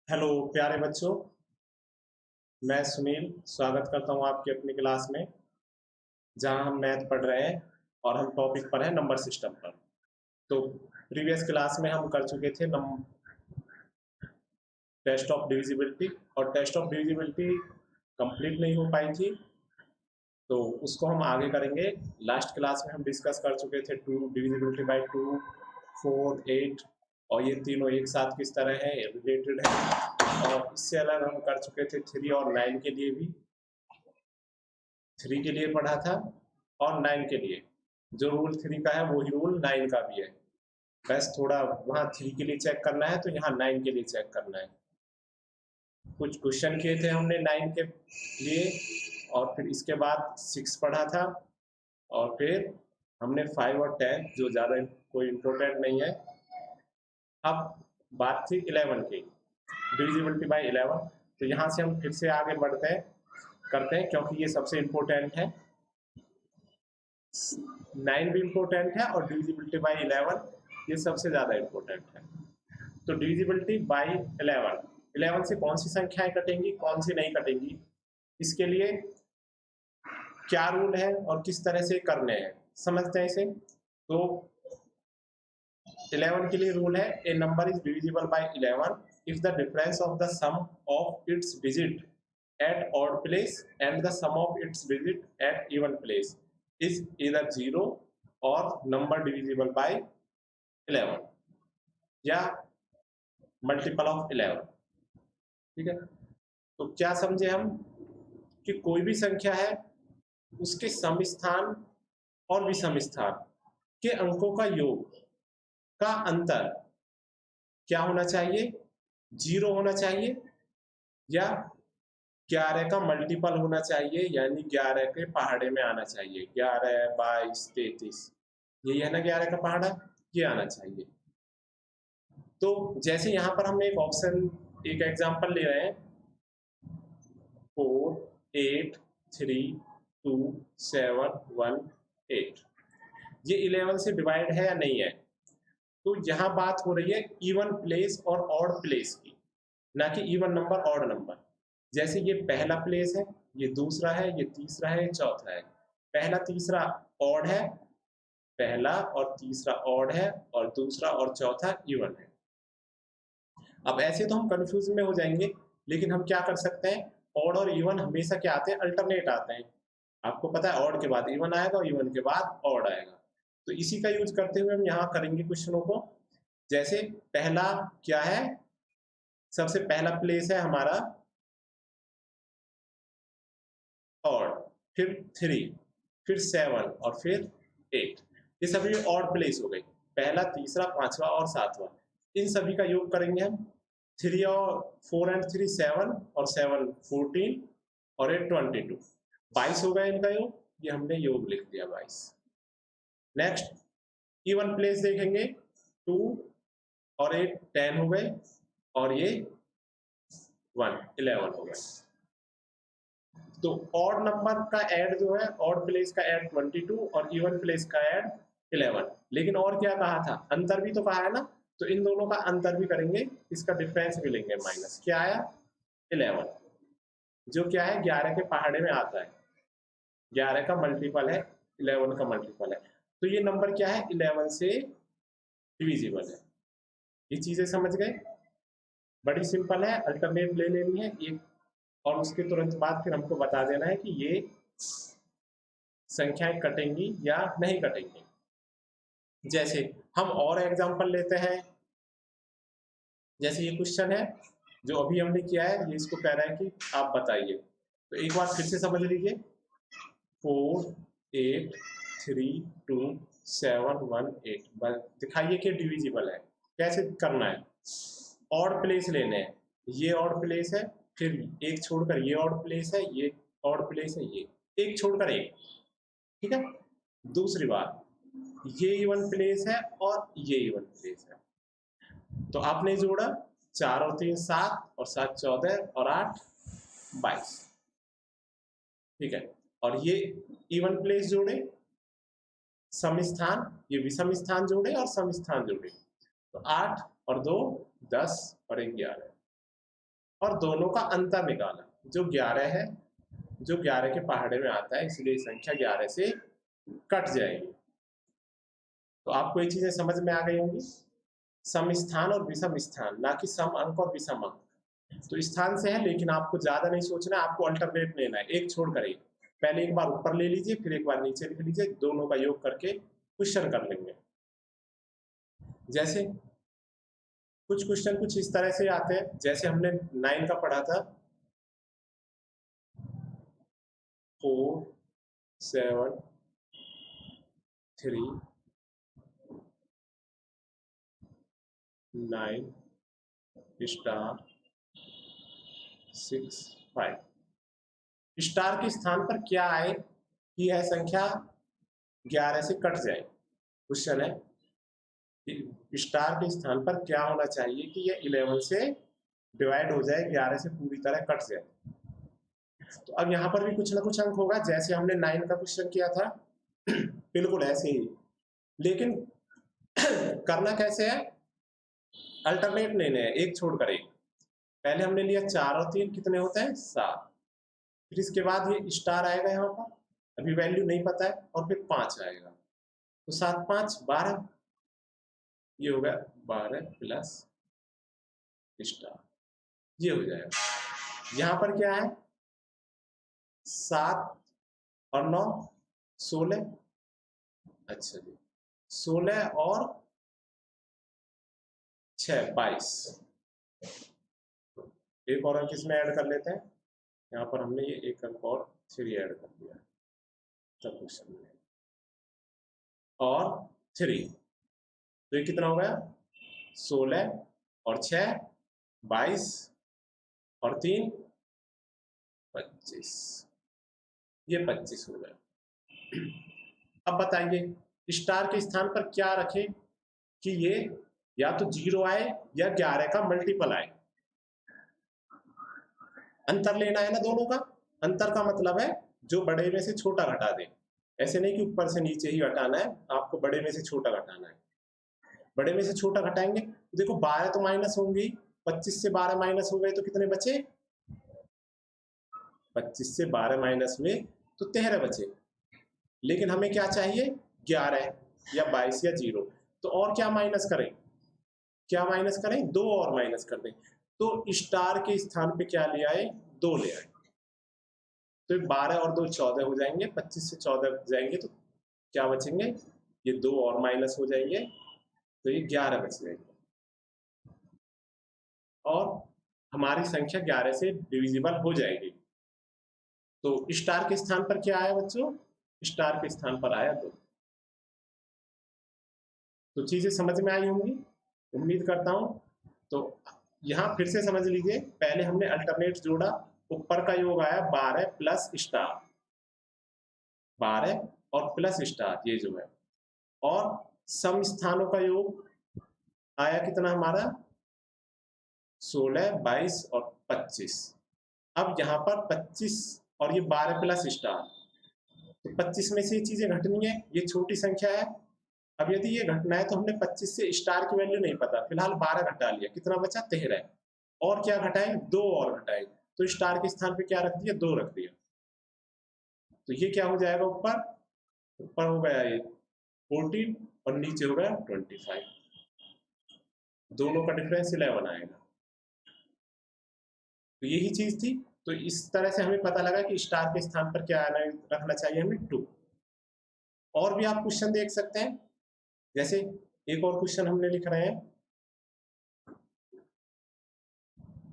Hello प्यारे बच्चों। मैं सुनील स्वागत करता हूं आपकी अपनी क्लास में, जहां हम मैथ पढ़ रहे हैं और हम टॉपिक पर है नंबर सिस्टम पर। तो प्रीवियस क्लास में हम कर चुके थे टेस्ट ऑफ डिविजिबिलिटी, और टेस्ट ऑफ डिविजिबिलिटी कंप्लीट नहीं हो पाई थी, तो उसको हम आगे करेंगे। लास्ट क्लास में हम डिस्कस कर चुके थे टू डिविजिबिलिटी बाय टू, 4, 8, और ये तीनों एक साथ किस तरह है, रिलेटेड है। और इससे अलग हम कर चुके थे 3 और 9 के लिए भी। 3 के लिए पढ़ा था और 9 के लिए जो रूल 3 का है वही रूल 9 का भी है। बस थोड़ा वहाँ 3 के लिए चेक करना है, तो यहाँ 9 के लिए चेक करना है। कुछ क्वेश्चन किए थे हमने 9 के लिए, और फिर इसके बाद 6 पढ़ा था, और फिर हमने 5 और 10 जो ज़्यादा कोई इम्पोर्टेंट नहीं है। अब बात थी 11 की, डिविजिबिलिटी बाय 11। तो यहाँ से हम फिर से आगे बढ़ते हैं, करते हैं, क्योंकि ये सबसे इम्पोर्टेंट है। 9 भी इम्पोर्टेंट है और डिविजिबिलिटी बाय 11 ये सबसे ज़्यादा इम्पोर्टेंट है। तो डिविजिबिलिटी बाय 11 से कौन सी संख्याएं कटेंगी, कौन सी नहीं कटेंगी, इसके लिए क्या रूल है और किस तरह से करने हैं, समझते हैं इसे। तो 11 के लिए रूल है, a number is divisible by 11 if the difference of the sum of its digit at odd place and the sum of its digit at even place is either 0 or number divisible by 11 या multiple of 11। ठीक है, तो क्या समझे हम कि कोई भी संख्या है उसके सम स्थान और विषम स्थान के अंकों का योग का अंतर क्या होना चाहिए, 0 होना चाहिए, या 11 का मल्टीपल होना चाहिए, यानी 11 के पहाड़े में आना चाहिए। 11, 22, 33, यही है ना 11 का पहाड़ा, ये आना चाहिए। तो जैसे यहाँ पर हम एक ऑप्शन, एक एग्जांपल ले रहे हैं, 4, 8, 3, 2, 7, 1, 8, ये 11 से डिवाइड है या नहीं है। तो यहाँ बात हो रही है इवन प्लेस और ऑड प्लेस की, ना कि इवन नंबर ऑड नंबर। जैसे ये पहला प्लेस है, ये दूसरा है, ये तीसरा है, चौथा है। पहला तीसरा ऑड है, पहला और तीसरा ऑड है, और दूसरा और चौथा इवन है। अब ऐसे तो हम कंफ्यूज में हो जाएंगे, लेकिन हम क्या कर सकते हैं, ऑड और इवन हमेशा क्या आते हैं, अल्टरनेट आते हैं। आपको पता है ऑड के बाद इवन आएगा और इवन के बाद ऑड आएगा। तो इसी का यूज करते हुए हम यहाँ करेंगे क्वेश्चनों को। जैसे पहला क्या है, सबसे पहला प्लेस है हमारा ऑड, फिर 3, फिर 7 और फिर 8। ये सभी ऑड प्लेस हो गई, पहला, तीसरा, पांचवा और सातवां। इन सभी का योग करेंगे हम। 3 और 4 एंड 3 7, और 7 14, और 8 22, 22 हो गया इनका योग। ये हमने योग लिख दिया 22। नेक्स्ट इवन प्लेस देखेंगे, 2 और 8 10 हो गए, और ये 1 11 हो गए। तो ऑड नंबर का ऐड जो है, ऑड प्लेस का ऐड 22 और इवन प्लेस का ऐड 11। लेकिन और क्या कहा था, अंतर भी तो कहा है ना, तो इन दोनों का अंतर भी करेंगे, इसका डिफरेंस भी लेंगे माइनस। क्या आया, 11, जो क्या है 11 के पहाड़े में आता है। 11 का मल्टीपल है, 11 का मल्टीपल है, तो ये नंबर क्या है, 11 से डिविजिबल है। ये चीजें समझ गए, बड़ी सिंपल है, अल्टरनेट ले लेनी है एक, और उसके तुरंत बाद फिर हमको बता देना है कि ये संख्याएं कटेंगी या नहीं कटेंगी। जैसे हम और एग्जांपल लेते हैं, जैसे ये क्वेश्चन है जो अभी हमने किया है, ये इसको कह रहा है कि आप बताइए। तो एक बार फिर से समझ लीजिए, 4, 8, 3, 2, 7, 1, 8, बस दिखाइए कि डिविजिबल है। कैसे करना है, ऑड प्लेस लेने हैं, ये ऑड प्लेस है, फिर एक छोड़कर ये ऑड प्लेस है, ये ऑड प्लेस है, ये एक छोड़कर एक। ठीक है, दूसरी बात, ये इवन प्लेस है और ये इवन प्लेस है, तो आपने जोड़ा 4 और 3 7, और 7 14, और 8 22। ठीक है, और ये इवन प्लेस जोड़े, सम स्थान, ये विषम स्थान जोड़े और सम स्थान जोड़े, तो 8 और 2 10 और 11। और दोनों का अंतर निकाला, जो 11 है, जो 11 के पहाड़े में आता है, इसलिए संख्या 11 से कट जाएगी। तो आपको ये चीजें समझ में आ गई होंगी, सम स्थान और विषम स्थान, ना कि सम अंक और विषम अंक। तो स्थान से है, लेकिन आपको ज्यादा नहीं सोचना, आपको अल्टरनेट लेना है, एक छोड़ कर एक। पहले एक बार ऊपर ले लीजिए, फिर एक बार नीचे लिख लीजिए, दोनों का योग करके क्वेश्चन कर लेंगे। जैसे कुछ क्वेश्चन कुछ इस तरह से आते हैं, जैसे हमने 9 का पढ़ा था, 4 7 3 9 स्टार 6 5। स्टार के स्थान पर क्या आए कि यह संख्या 11 से कट जाए। क्वेश्चन है कि स्टार के स्थान पर क्या होना चाहिए कि यह 11 से डिवाइड हो जाए, 11 से पूरी तरह कट जाए। तो अब यहाँ पर भी कुछ ना कुछ अंक होगा, जैसे हमने 9 का क्वेश्चन किया था बिल्कुल ऐसे ही, लेकिन करना कैसे है, अल्टरनेट लेने हैं, एक छोड़कर एक। पहले हमने लिया 4 और 3 कितने होते हैं 7, फिर इसके बाद ये स्टार आएगा यहाँ पर, अभी वैल्यू नहीं पता है, और फिर 5 आएगा, तो 7 5 12, ये हो गया 12 प्लस स्टार, ये हो जाएगा। यहाँ पर क्या है 7 और 9 16, अच्छा जी 16 और 6 22। एक और अंक इसमें ऐड कर लेते हैं, यहाँ पर हमने ये एक अंक और 3 ऐड कर दिया, तब क्वेश्चन में और 3, तो ये कितना हो गया 16 और 6 22 और 3 25, ये 25 हो गया। अब बताइए स्टार के स्थान पर क्या रखें कि ये या तो 0 आए या 11 का मल्टीपल आए। अंतर लेना है ना दोनों का, अंतर का मतलब है जो बड़े में से छोटा घटा दे, ऐसे नहीं कि ऊपर से नीचे ही घटाना है, आपको बड़े में से छोटा घटाना है। बड़े में से छोटा घटाएंगे तो देखो 12 तो माइनस होंगे, 25 से 12 माइनस हो गए तो कितने बचे, 25 से 12 माइनस हुए तो 13 बचे। लेकिन हमें क्या चाहिए 11 या 22 या 0, तो और क्या माइनस करें, क्या माइनस करें 2 और माइनस कर दें, तो स्टार के स्थान पे क्या ले आए 2 ले आए, तो 12 और 2 14 हो जाएंगे, 25 से 14 जाएंगे तो क्या बचेंगे, ये 2 और माइनस हो जाएंगे, तो ये 11 बच जाएंगे, और हमारी संख्या 11 से डिविजिबल हो जाएगी। तो स्टार के स्थान पर क्या आया बच्चों, स्टार के स्थान पर आया 2। तो चीजें समझ में आई होंगी, उम्मीद करता हूं। तो यहां फिर से समझ लीजिए, पहले हमने अल्टरनेट जोड़ा, ऊपर का योग आया 12 प्लस स्टार, 12 और प्लस स्टार ये जो है, और सम स्थानों का योग आया कितना हमारा 16 22 और 25। अब यहाँ पर 25 और ये 12 प्लस स्टार, तो 25 में से ये चीजें घटनी है, ये छोटी संख्या है। अब यदि ये घटना है तो हमने 25 से स्टार की वैल्यू नहीं पता, फिलहाल 12 घटा लिया, कितना बचा 13, और क्या घटाएं 2 और घटाएं, तो स्टार के स्थान पे क्या रख दिया 2 रख दिया, तो ये क्या हो जाएगा ऊपर, ऊपर हो गया ये 14 और नीचे हो गया 25, दोनों का डिफरेंस 11 आएगा। तो यही चीज थी, तो इस तरह से हमें पता लगा कि स्टार के स्थान पर क्या रखना चाहिए हमें 2। और भी आप क्वेश्चन देख सकते हैं, जैसे एक और क्वेश्चन हमने लिख रहे हैं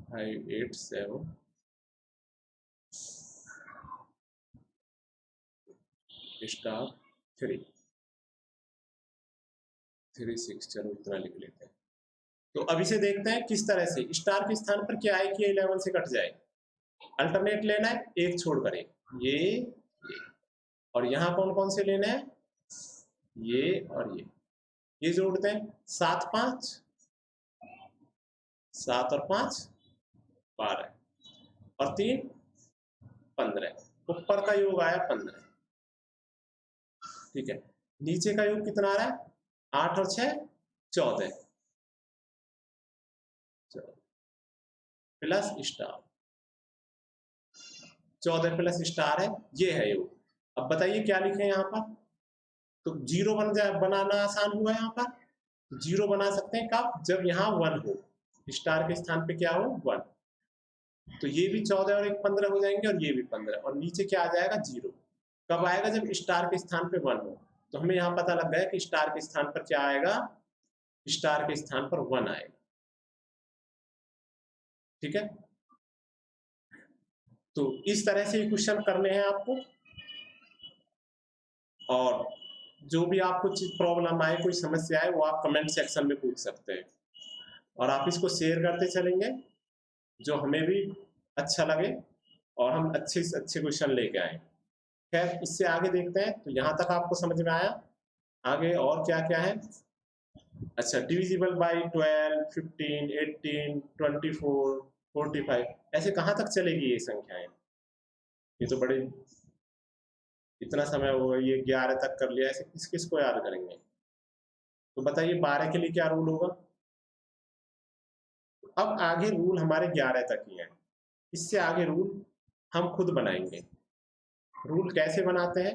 5 8 7 स्टार 3 3 6, चलो इतना लिख लेते हैं। तो अभी से देखते हैं किस तरह से स्टार के स्थान पर क्या है कि 11 से कट जाए। अल्टरनेट लेना है, एक छोड़कर एक, ये और यहाँ कौन कौन से लेने हैं, ये और ये जोड़ते हैं 7 5, 7 और 5 12 और 3 15, ऊपर का योग आया 15, ठीक है, नीचे का योग कितना आ रहा है 8 और 6 14, प्लस स्टार, 14 प्लस स्टार है, ये है योग। अब बताइए क्या लिखें यहाँ पर? तो जीरो बनाना आसान हुआ यहाँ पर। तो जीरो बना सकते हैं कब? जब यहाँ 1 हो, स्टार के स्थान पे क्या हो? 1। तो ये भी 14 और 1 15 हो जाएंगे, और ये भी 15, और नीचे क्या आ जाएगा? जीरो। कब आएगा? जब स्टार के स्थान पे 1 हो। तो हमें यहाँ पता लग गया कि स्टार के स्थान पर क्या आएगा? स्टार के स्थान पर 1 आएगा। ठीक है, तो इस तरह से क्वेश्चन करने हैं आपको, और जो भी आपको प्रॉब्लम आए, कोई समस्या आए, वो आप कमेंट सेक्शन में पूछ सकते हैं, और आप इसको शेयर करते चलेंगे, जो हमें भी अच्छा लगे और हम अच्छे से अच्छे क्वेश्चन लेके आए। खैर, इससे आगे देखते हैं। तो यहाँ तक आपको समझ में आया? आगे और क्या क्या है? अच्छा, डिविजिबल बाय 12, 15, 18, 24, 45, ऐसे कहाँ तक चलेगी ये संख्याएं? ये तो बड़े, इतना समय हो गया, ये 11 तक कर लिया, ऐसे किस किस को याद करेंगे? तो बताइए 12 के लिए क्या रूल होगा? अब आगे रूल हमारे 11 तक ही हैं, इससे आगे रूल हम खुद बनाएंगे। रूल कैसे बनाते हैं?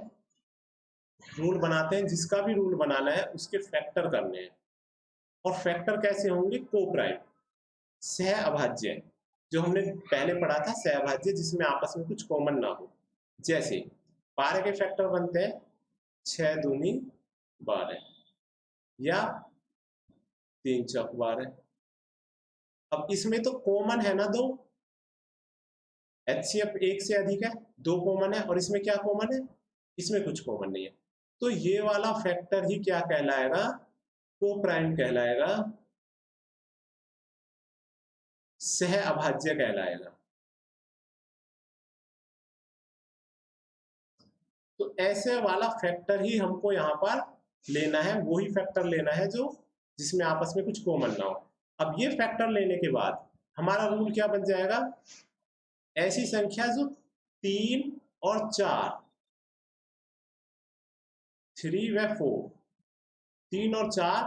रूल बनाते हैं, जिसका भी रूल बनाना है उसके फैक्टर करने हैं। और फैक्टर कैसे होंगे? को प्राइम, सह अभाज्य, जो हमने पहले पढ़ा था, सह अभाज्य जिसमें आपस में कुछ कॉमन ना हो। जैसे 12 के फैक्टर बनते हैं 6 दूनी 12, या 3 चौक 12। अब इसमें तो कॉमन है ना दो, एचसीएफ एक से अधिक है, दो कॉमन है, और इसमें क्या कॉमन है? इसमें कुछ कॉमन नहीं है। तो ये वाला फैक्टर ही क्या कहलाएगा? को प्राइम कहलाएगा, सह अभाज्य कहलाएगा। तो ऐसे वाला फैक्टर ही हमको यहाँ पर लेना है, वही फैक्टर लेना है जो जिसमें आपस में कुछ कॉमन ना हो। अब ये फैक्टर लेने के बाद हमारा रूल क्या बन जाएगा? ऐसी संख्या जो 3 और 4, 3 व 4, 3 और 4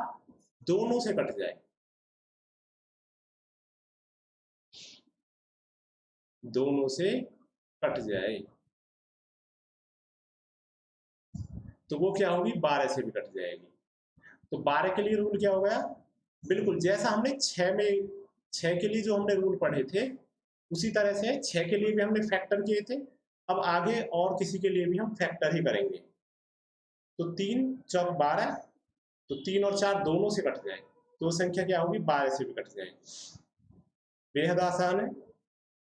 दोनों से कट जाए, दोनों से कट जाए, तो वो क्या होगी? 12 से भी कट जाएगी। तो 12 के लिए रूल क्या हो गया? बिल्कुल जैसा हमने 6 के लिए जो हमने रूल पढ़े थे, उसी तरह से 6 के लिए भी हमने फैक्टर किए थे। अब आगे और किसी के लिए भी हम फैक्टर ही करेंगे। तो 3 चौक 12, तो 3 और 4 दोनों से कट जाए, तो संख्या क्या होगी? 12 से भी कट जाएगी। बेहद आसान है।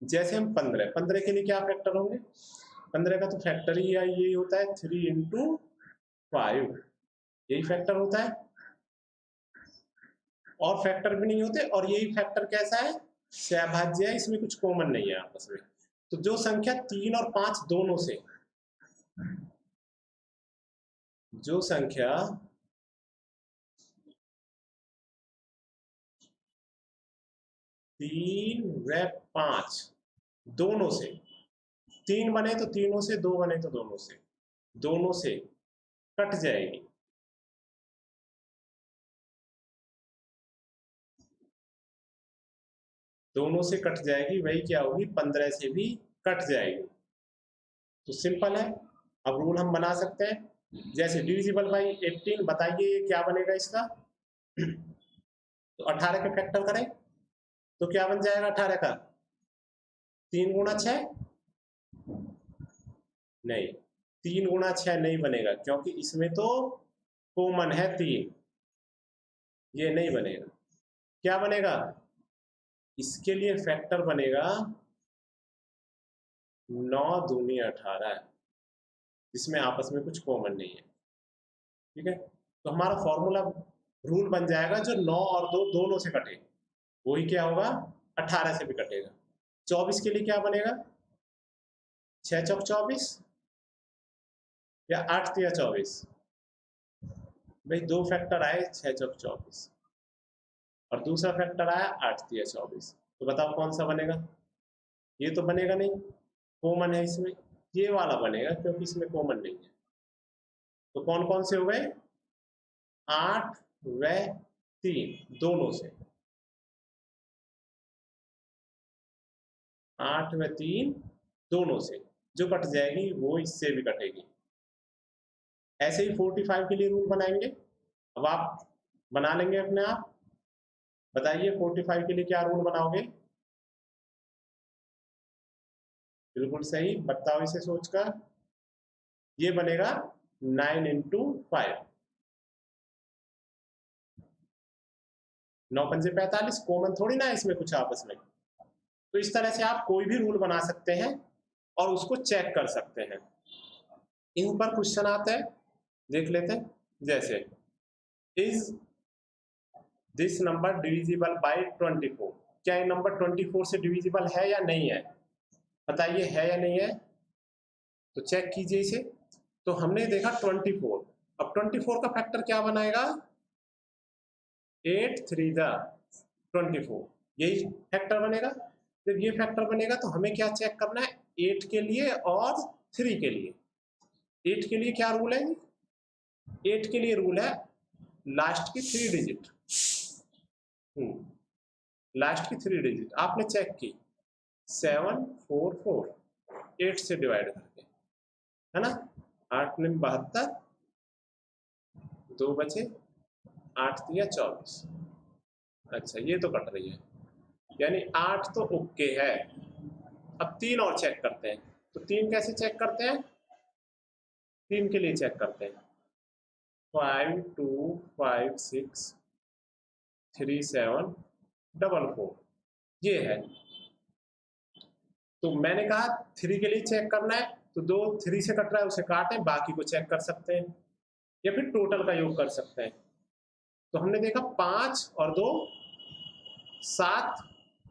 जैसे हम 15 के लिए क्या फैक्टर होंगे? 15 का तो फैक्टर ही यही होता है, 3 इंटू 5, यही फैक्टर होता है, और फैक्टर भी नहीं होते। और यही फैक्टर कैसा है? सहभाज्य है, इसमें कुछ कॉमन नहीं है आपस में। तो जो संख्या 3 और 5 दोनों से, जो संख्या 3 व 5 दोनों से, 3 बने तो तीनों से, 2 बने तो दोनों से, दोनों से कट जाएगी, दोनों से कट जाएगी, वही क्या होगी? 15 से भी कट जाएगी। तो सिंपल है। अब रूल हम बना सकते हैं, जैसे डिविजिबल बाई 18, बताइए क्या बनेगा इसका? तो 18 के फैक्टर करें तो क्या बन जाएगा 18 का? 3 गुणा 6, नहीं, 3 गुणा 6 नहीं बनेगा, क्योंकि इसमें तो कॉमन है 3, ये नहीं बनेगा। क्या बनेगा? इसके लिए फैक्टर बनेगा 9 दूनी 18, जिसमें आपस में कुछ कॉमन नहीं है। ठीक है, तो हमारा फॉर्मूला, रूल बन जाएगा, जो 9 और 2 दोनों से कटे, वही क्या होगा? 18 से भी कटेगा। 24 के लिए क्या बनेगा? 6 चौक 24, या 8 तिया 24? भाई दो फैक्टर आए 6 चौक 24, और दूसरा फैक्टर आया 8 तिया 24, तो बताओ कौन सा बनेगा? ये तो बनेगा नहीं, कॉमन है इसमें, ये वाला बनेगा, क्योंकि इसमें कॉमन नहीं है। तो कौन कौन से हो गए? 8 व 3 दोनों से। 8 व 3 दोनों से जो कट जाएगी वो इससे भी कटेगी। ऐसे ही 45 के लिए रूल बनाएंगे। अब आप बना लेंगे अपने आप। बताइए 45 के लिए क्या रूल बनाओगे? बिल्कुल सही, बताओ इसे सोचकर। ये बनेगा 9 इंटू 5, 9 पंजे 45, कॉमन थोड़ी ना है इसमें कुछ आपस में। तो इस तरह से आप कोई भी रूल बना सकते हैं और उसको चेक कर सकते हैं। इन पर क्वेश्चन आता है, देख लेते हैं। जैसे is this number divisible by 24? क्या ये नंबर 24 से डिविजिबल है या नहीं है? बताइए है या नहीं है, तो चेक कीजिए इसे। तो हमने देखा 24, अब 24 का फैक्टर क्या बनाएगा? 8 3 द 24, यही फैक्टर बनेगा। जब ये फैक्टर बनेगा तो हमें क्या चेक करना है? 8 के लिए और 3 के लिए। 8 के लिए क्या रूल है? 8 के लिए रूल है लास्ट की 3 डिजिट, लास्ट की 3 डिजिट आपने चेक की 744, 8 से डिवाइड करके, है ना। 8 में 72, 2 बचे, 8 दिया 24। अच्छा ये तो कट रही है, यानी 8 तो ओके है। अब 3 और चेक करते हैं। तो 3 कैसे चेक करते हैं? 3 के लिए चेक करते हैं 5 2 5 6 3 7 4 4, ये है। तो मैंने कहा 3 के लिए चेक करना है, तो 2 3 से कट रहा है उसे काटें, बाकी को चेक कर सकते हैं या फिर टोटल का योग कर सकते हैं। तो हमने देखा 5 और 2 7,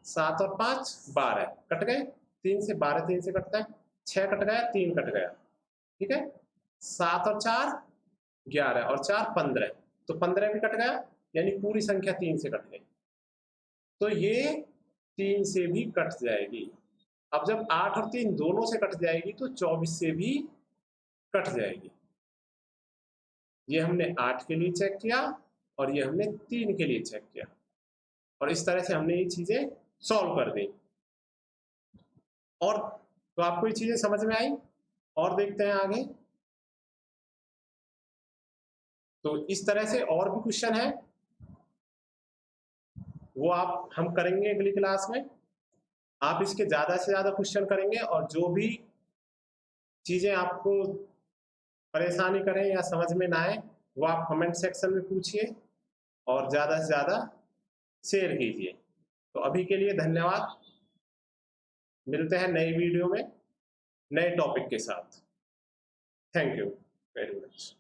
7 और 5 12 कट गए। 3 से 12 3 से कटता है, 6 कट गया, 3 कट गया, ठीक है। 7 और 4 11 और 4 15, तो 15 भी कट गया, यानी पूरी संख्या 3 से कट गई। तो ये 3 से भी कट जाएगी। अब जब 8 और 3 दोनों से कट जाएगी तो 24 से भी कट जाएगी। ये हमने 8 के लिए चेक किया और ये हमने 3 के लिए चेक किया, और इस तरह से हमने ये चीजें सॉल्व कर दी। और तो आपको ये चीजें समझ में आई? और देखते हैं आगे। तो इस तरह से और भी क्वेश्चन है, वो आप हम करेंगे अगली क्लास में। आप इसके ज्यादा से ज्यादा क्वेश्चन करेंगे, और जो भी चीजें आपको परेशानी करें या समझ में ना आए वो आप कमेंट सेक्शन में पूछिए और ज्यादा से ज्यादा शेयर कीजिए। तो अभी के लिए धन्यवाद, मिलते हैं नई वीडियो में नए टॉपिक के साथ। Thank you very much.